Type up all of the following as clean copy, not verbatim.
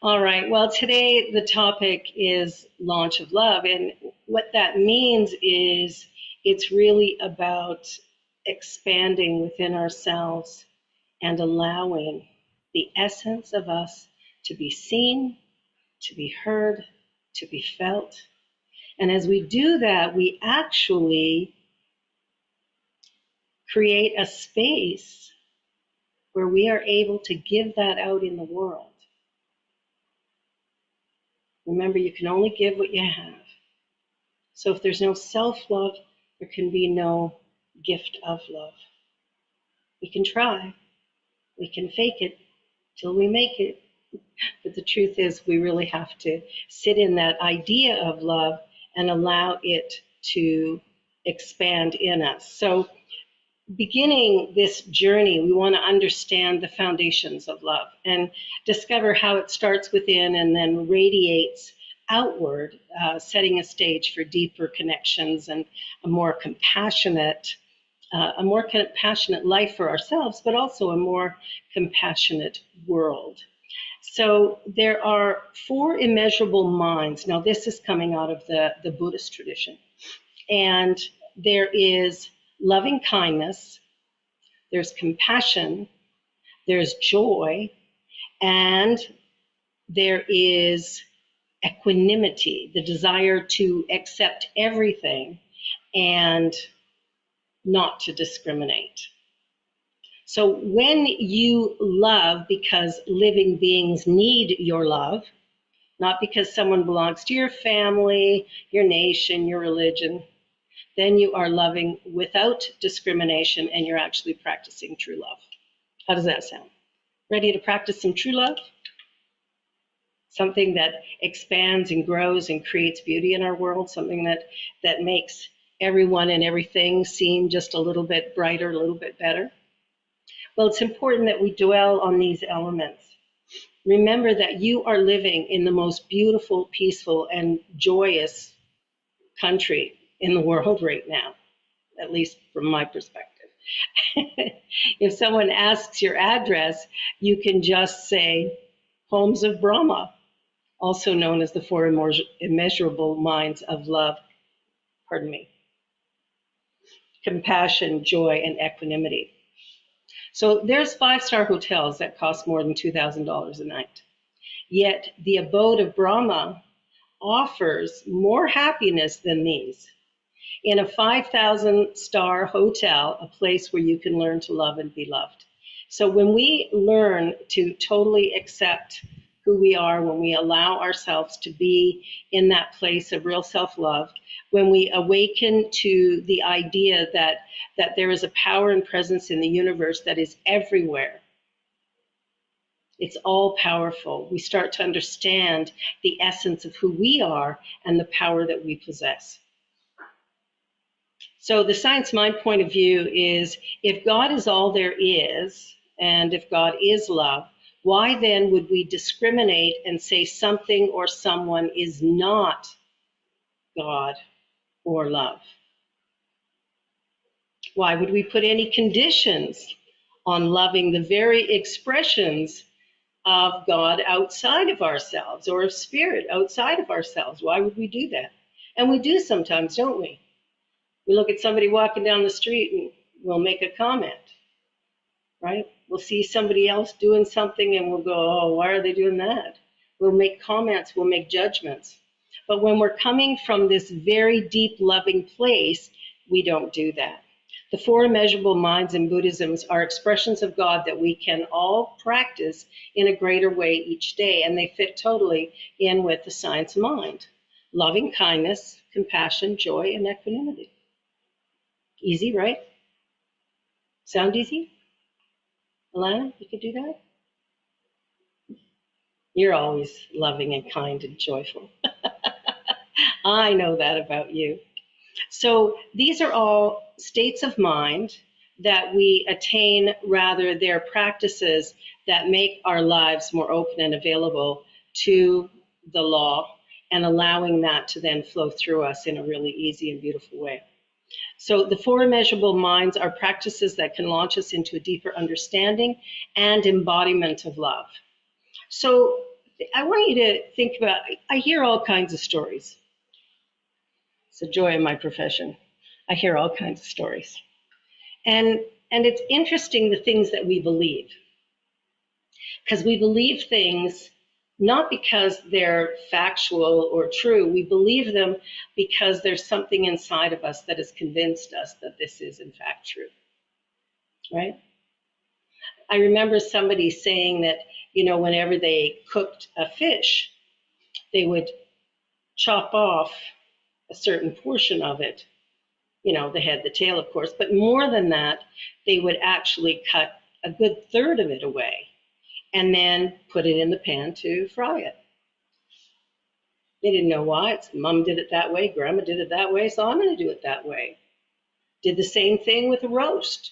All right. Well, today the topic is launch of love. And what that means is it's really about expanding within ourselves and allowing the essence of us to be seen, to be heard, to be felt. And as we do that, we actually create a space where we are able to give that out in the world. Remember, you can only give what you have. So if there's no self-love, there can be no gift of love. We can try, we can fake it till we make it. But the truth is, we really have to sit in that idea of love and allow it to expand in us. So beginning this journey, we want to understand the foundations of love and discover how it starts within and then radiates outward, setting a stage for deeper connections and a more compassionate life for ourselves, but also a more compassionate world. So there are four immeasurable minds. Now, this is coming out of the Buddhist tradition. And there is loving kindness, there's compassion, there's joy, and there is equanimity, the desire to accept everything and not to discriminate. So when you love because living beings need your love, not because someone belongs to your family, your nation, your religion, then you are loving without discrimination and you're actually practicing true love. How does that sound? Ready to practice some true love? Something that expands and grows and creates beauty in our world, something that makes everyone and everything seem just a little bit brighter, a little bit better. Well, it's important that we dwell on these elements. Remember that you are living in the most beautiful, peaceful, and joyous country in the world right now, at least from my perspective. If someone asks your address, you can just say, Homes of Brahma, also known as the four immeasurable minds of love, compassion, joy, and equanimity. So there's 5-star hotels that cost more than $2,000 a night. Yet the abode of Brahma offers more happiness than these. In a 5,000-star hotel, a place where you can learn to love and be loved. So when we learn to totally accept who we are, when we allow ourselves to be in that place of real self-love, when we awaken to the idea that there is a power and presence in the universe that is everywhere, it's all powerful. We start to understand the essence of who we are and the power that we possess. So the science mind point of view is, if God is all there is, and if God is love, why then would we discriminate and say something or someone is not God or love? Why would we put any conditions on loving the very expressions of God outside of ourselves, or of spirit outside of ourselves? Why would we do that? And we do sometimes, don't we? We look at somebody walking down the street and we'll make a comment, right? We'll see somebody else doing something and we'll go, oh, why are they doing that? We'll make comments, we'll make judgments. But when we're coming from this very deep loving place, we don't do that. The four immeasurable minds in Buddhism are expressions of God that we can all practice in a greater way each day, and they fit totally in with the science of mind. Loving kindness, compassion, joy, and equanimity. Easy, right? Sound easy? Alana, you could do that? You're always loving and kind and joyful. I know that about you. So these are all states of mind that we attain, rather they're practices that make our lives more open and available to the law, and allowing that to then flow through us in a really easy and beautiful way. So the four immeasurable minds are practices that can launch us into a deeper understanding and embodiment of love. So I want you to think about, I hear all kinds of stories. It's a joy in my profession. I hear all kinds of stories. And it's interesting the things that we believe. Because we believe things not because they're factual or true. We believe them because there's something inside of us that has convinced us that this is in fact true. Right? I remember somebody saying that, whenever they cooked a fish, they would chop off a certain portion of it, the head, the tail, of course, but more than that, they would actually cut a good third of it away and then put it in the pan to fry it. They didn't know why. Mom did it that way, grandma did it that way, so I'm going to do it that way. Did the same thing with a roast.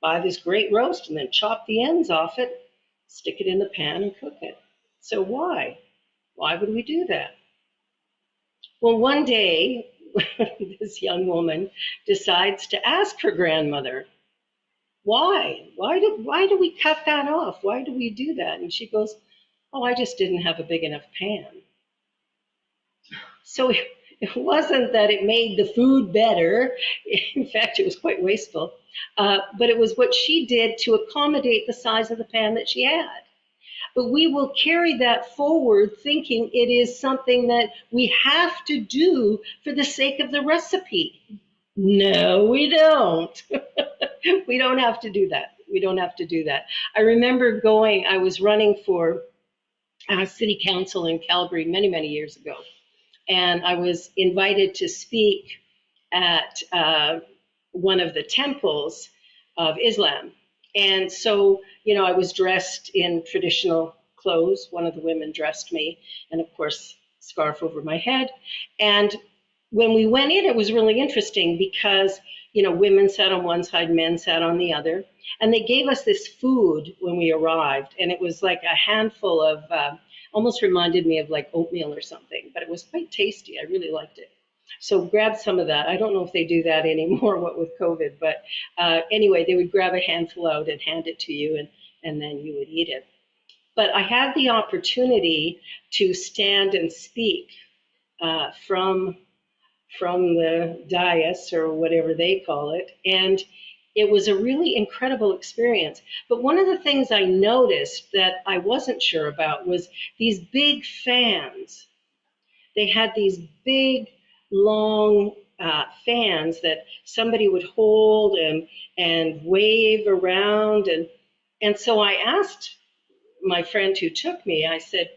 Buy this great roast and then chop the ends off it, stick it in the pan and cook it. So why? Why would we do that? Well, one day, this young woman decides to ask her grandmother, why? Why do we cut that off? Why do we do that? And she goes, oh, I just didn't have a big enough pan. So it wasn't that it made the food better. In fact, it was quite wasteful. But it was what she did to accommodate the size of the pan that she had. But we will carry that forward thinking it is something that we have to do for the sake of the recipe. No, we don't. We don't have to do that. We don't have to do that. I remember I was running for city council in Calgary many, many years ago. And I was invited to speak at one of the temples of Islam. And so, I was dressed in traditional clothes. One of the women dressed me, and of course, scarf over my head. And when we went in, it was really interesting because, women sat on one side, men sat on the other. And they gave us this food when we arrived. And it was like a handful of, almost reminded me of like oatmeal or something, but it was quite tasty. I really liked it. So grab some of that. I don't know if they do that anymore, what with COVID, but anyway, they would grab a handful out and hand it to you, and then you would eat it. But I had the opportunity to stand and speak from the dais, or whatever they call it, and it was a really incredible experience. But one of the things I noticed that I wasn't sure about was these big fans. They had these big, long fans that somebody would hold and wave around. And so I asked my friend who took me, I said,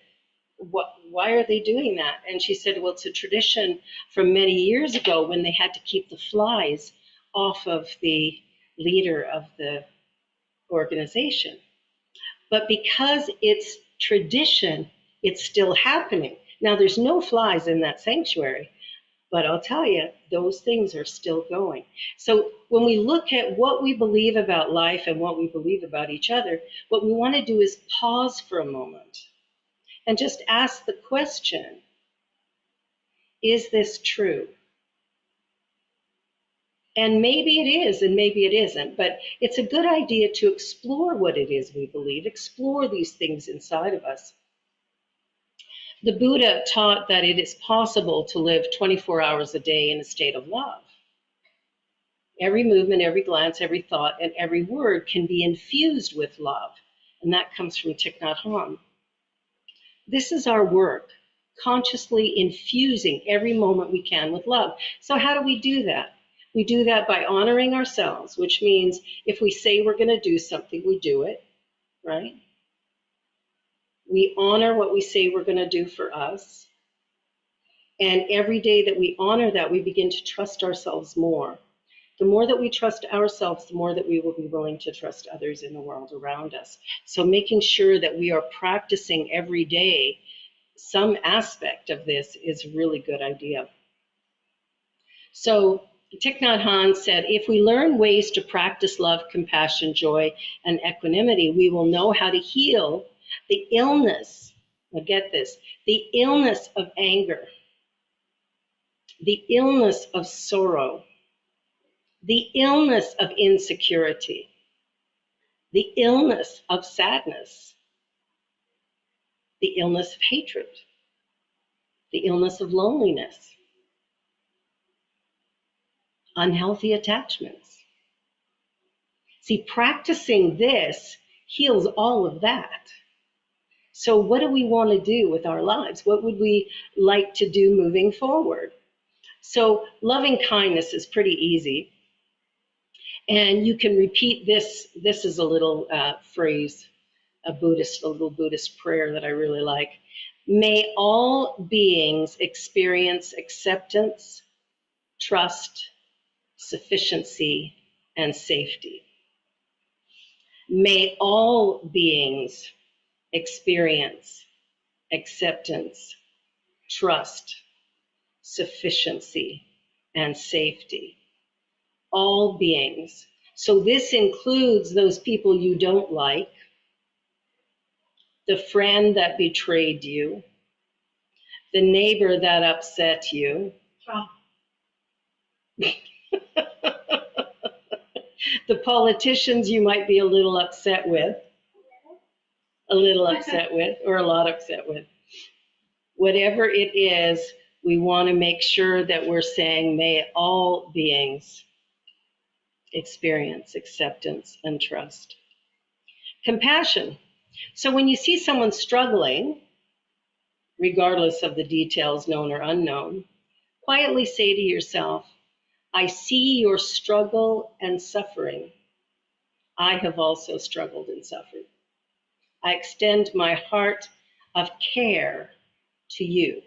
why are they doing that? And she said, well, it's a tradition from many years ago when they had to keep the flies off of the leader of the organization. But because it's tradition, it's still happening. Now, there's no flies in that sanctuary, but I'll tell you, those things are still going. So when we look at what we believe about life and what we believe about each other, what we want to do is pause for a moment and just ask the question, is this true? And maybe it is, and maybe it isn't, but it's a good idea to explore what it is we believe, explore these things inside of us. The Buddha taught that it is possible to live 24 hours a day in a state of love. Every movement, every glance, every thought, and every word can be infused with love, and that comes from Thich Nhat Hanh. This is our work, consciously infusing every moment we can with love. So how do we do that? We do that by honoring ourselves, which means if we say we're going to do something, we do it, right? We honor what we say we're going to do for us. And every day that we honor that, we begin to trust ourselves more. The more that we trust ourselves, the more that we will be willing to trust others in the world around us. So making sure that we are practicing every day some aspect of this is a really good idea. So Thich Nhat Hanh said, if we learn ways to practice love, compassion, joy, and equanimity, we will know how to heal the illness, now get this, the illness of anger, the illness of sorrow, the illness of insecurity, the illness of sadness, the illness of hatred, the illness of loneliness, unhealthy attachments. See, practicing this heals all of that. So what do we want to do with our lives? What would we like to do moving forward? So loving kindness is pretty easy. And you can repeat this. This is a little phrase, a little Buddhist prayer that I really like. May all beings experience acceptance, trust, sufficiency, and safety. May all beings experience acceptance, trust, sufficiency, and safety. All beings. So this includes those people you don't like, the friend that betrayed you, the neighbor that upset you, the politicians you might be a little upset with, or a lot upset with. Whatever it is, we want to make sure that we're saying, may all beings experience acceptance and trust. Compassion. So when you see someone struggling, regardless of the details known or unknown, quietly say to yourself, I see your struggle and suffering. I have also struggled and suffered. I extend my heart of care to you.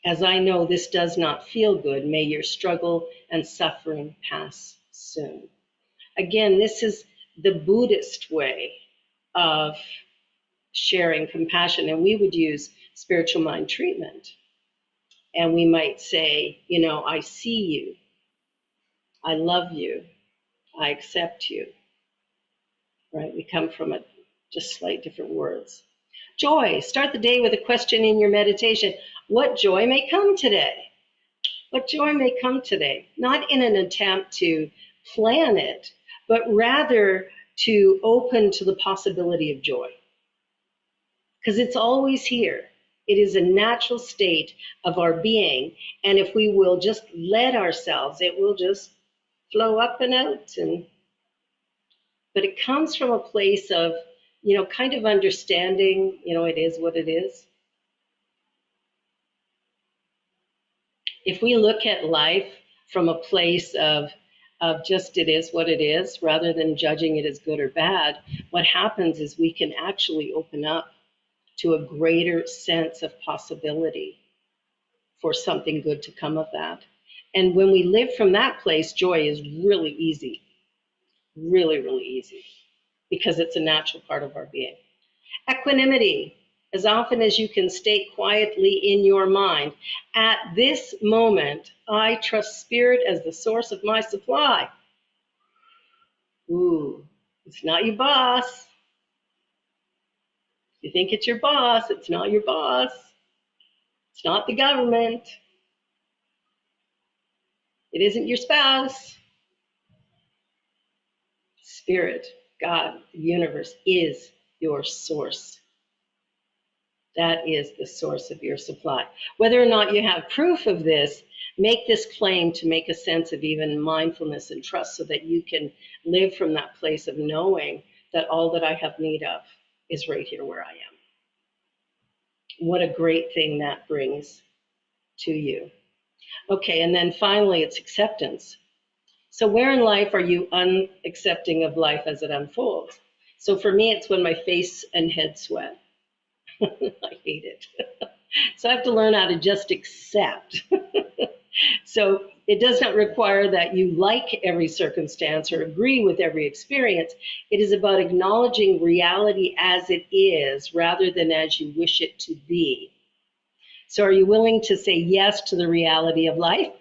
As I know this does not feel good, may your struggle and suffering pass soon. Again, this is the Buddhist way of sharing compassion, and we would use spiritual mind treatment. And we might say, I see you, I love you, I accept you, right? We come from just slight different words. Joy. Start the day with a question in your meditation. What joy may come today? What joy may come today? Not in an attempt to plan it, but rather to open to the possibility of joy. Because it's always here. It is a natural state of our being. And if we will just let ourselves, it will just flow up and out. But it comes from a place of, kind of understanding, it is what it is. If we look at life from a place of just it is what it is, rather than judging it as good or bad, what happens is we can actually open up to a greater sense of possibility for something good to come of that. And when we live from that place, joy is really easy, really, really easy, because it's a natural part of our being. Equanimity. As often as you can state quietly in your mind, at this moment, I trust Spirit as the source of my supply. Ooh, it's not your boss. You think it's your boss, it's not your boss. It's not the government. It isn't your spouse. Spirit, God, the universe is your source. That is the source of your supply. Whether or not you have proof of this, make this claim to make a sense of even mindfulness and trust so that you can live from that place of knowing that all that I have need of is right here where I am. What a great thing that brings to you. Okay, and then finally, it's acceptance. So where in life are you unaccepting of life as it unfolds? So for me, it's when my face and head sweat. I hate it. So I have to learn how to just accept. So it does not require that you like every circumstance or agree with every experience. It is about acknowledging reality as it is rather than as you wish it to be. So are you willing to say yes to the reality of life?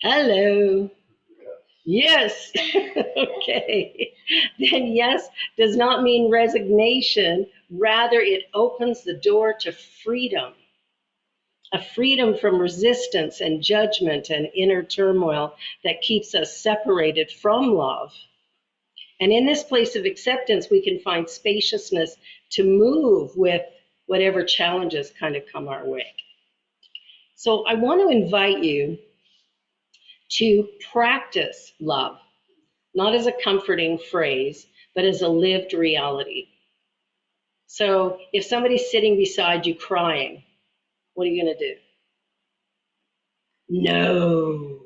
Hello. Yes. Okay. Then yes does not mean resignation. Rather, it opens the door to freedom. A freedom from resistance and judgment and inner turmoil that keeps us separated from love. And in this place of acceptance, we can find spaciousness to move with whatever challenges kind of come our way. So I want to invite you to practice love, not as a comforting phrase, but as a lived reality. So if somebody's sitting beside you crying, what are you going to do? No.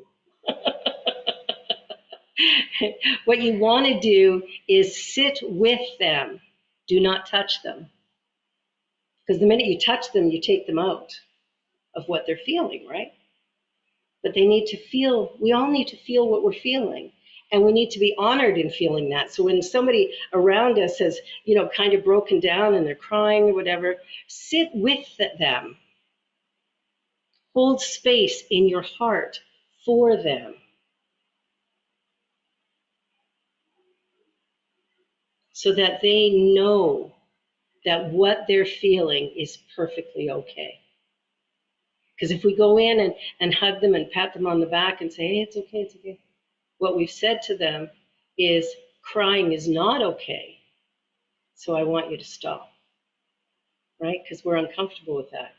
What you want to do is sit with them. Do not touch them. Because the minute you touch them, you take them out of what they're feeling, right? But they need to feel, we all need to feel what we're feeling. And we need to be honored in feeling that. So when somebody around us has, kind of broken down and they're crying or whatever, sit with them. Hold space in your heart for them. So that they know that what they're feeling is perfectly okay. Because if we go in and hug them and pat them on the back and say, hey, it's okay, it's okay, what we've said to them is crying is not okay. So I want you to stop, right? Because we're uncomfortable with that.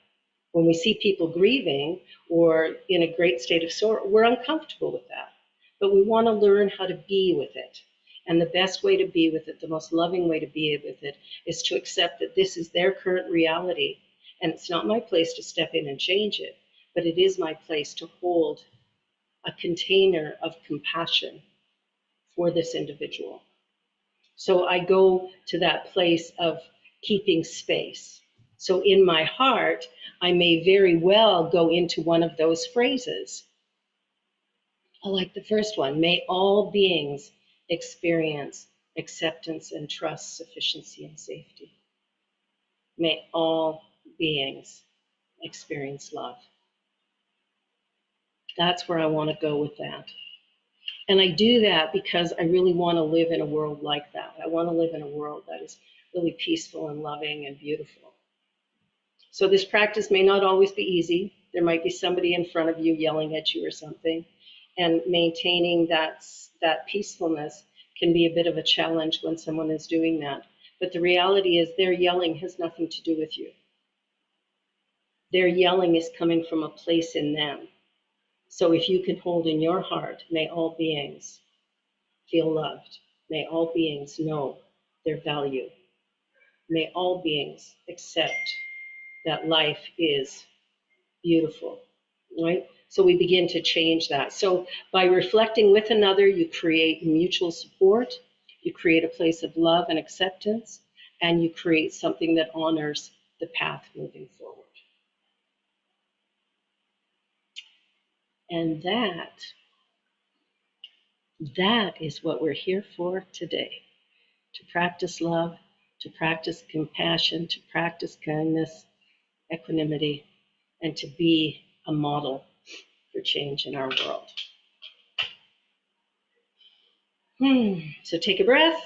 When we see people grieving or in a great state of sorrow, we're uncomfortable with that. But we want to learn how to be with it. And the best way to be with it, the most loving way to be with it, is to accept that this is their current reality. And it's not my place to step in and change it, but it is my place to hold a container of compassion for this individual. So I go to that place of keeping space. So in my heart, I may very well go into one of those phrases. I like the first one. May all beings experience acceptance and trust, sufficiency and safety. May all beings experience love. That's where I want to go with that. And I do that because I really want to live in a world like that. I want to live in a world that is really peaceful and loving and beautiful. So this practice may not always be easy. There might be somebody in front of you yelling at you or something. And maintaining that peacefulness can be a bit of a challenge when someone is doing that. But the reality is their yelling has nothing to do with you. Their yelling is coming from a place in them. So if you can hold in your heart, may all beings feel loved. May all beings know their value. May all beings accept that life is beautiful, right? So we begin to change that. So by reflecting with another, you create mutual support, you create a place of love and acceptance, and you create something that honors the path moving forward. And that is what we're here for today, to practice love, to practice compassion, to practice kindness, equanimity, and to be a model for change in our world. So take a breath.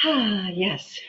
Yes.